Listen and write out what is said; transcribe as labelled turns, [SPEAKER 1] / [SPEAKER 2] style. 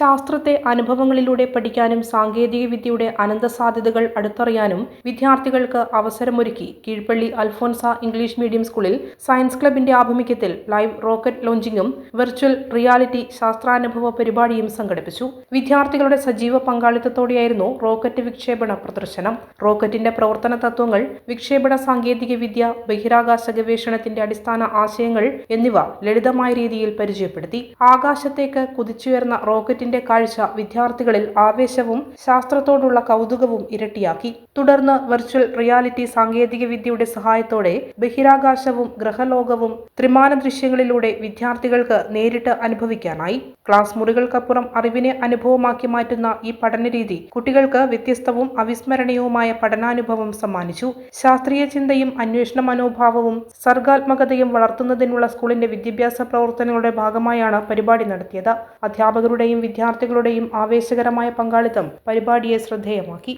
[SPEAKER 1] ശാസ്ത്രത്തെ അനുഭവങ്ങളിലൂടെ പഠിക്കാനും സാങ്കേതികവിദ്യയുടെ അനന്തസാധ്യതകൾ അടുത്തറിയാനും വിദ്യാർത്ഥികൾക്ക് അവസരമൊരുക്കി കീഴ്പള്ളി അൽഫോൻസ ഇംഗ്ലീഷ് മീഡിയം സ്കൂളിൽ സയൻസ് ക്ലബിന്റെ ആഭിമുഖ്യത്തിൽ ലൈവ് റോക്കറ്റ് ലോഞ്ചിങ്ങും വിർച്വൽ റിയാലിറ്റി ശാസ്ത്രാനുഭവ പരിപാടിയും സംഘടിപ്പിച്ചു. വിദ്യാർത്ഥികളുടെ സജീവ പങ്കാളിത്തത്തോടെയായിരുന്നു റോക്കറ്റ് വിക്ഷേപണ പ്രദർശനം. റോക്കറ്റിന്റെ പ്രവർത്തന തത്വങ്ങൾ, വിക്ഷേപണ സാങ്കേതികവിദ്യ, ബഹിരാകാശ ഗവേഷണത്തിന്റെ അടിസ്ഥാന ആശയങ്ങൾ എന്നിവ ലളിതമായ രീതിയിൽ പരിചയപ്പെടുത്തി. ആകാശത്തേക്ക് കുതിച്ചുയർന്ന റോക്കറ്റിന്റെ കാഴ്ച വിദ്യാർത്ഥികളിൽ ആവേശവും ശാസ്ത്രത്തോടുള്ള കൗതുകവും ഇരട്ടിയാക്കി. തുടർന്ന് വെർച്വൽ റിയാലിറ്റി സാങ്കേതികവിദ്യയുടെ സഹായത്തോടെ ബഹിരാകാശവും ഗ്രഹലോകവും ത്രിമാന ദൃശ്യങ്ങളിലൂടെ വിദ്യാർത്ഥികൾക്ക് നേരിട്ട് അനുഭവിക്കാനായി. ക്ലാസ് മുറികൾക്കപ്പുറം അറിവിനെ അനുഭവമാക്കി മാറ്റുന്ന ഈ പഠനരീതി കുട്ടികൾക്ക് വ്യത്യസ്തവും അവിസ്മരണീയവുമായ പഠനാനുഭവം സമ്മാനിച്ചു. ശാസ്ത്രീയ ചിന്തയും അന്വേഷണ മനോഭാവവും സർഗാത്മകതയും വളർത്തുന്നതിനുള്ള സ്കൂളിന്റെ വിദ്യാഭ്യാസ പ്രവർത്തനങ്ങളുടെ ഭാഗമായാണ് പരിപാടി നടത്തിയത്. അധ്യാപകരുടെയും വിദ്യാർത്ഥികളുടെയും ആവേശകരമായ പങ്കാളിത്തം പരിപാടിയെ ശ്രദ്ധേയമാക്കി.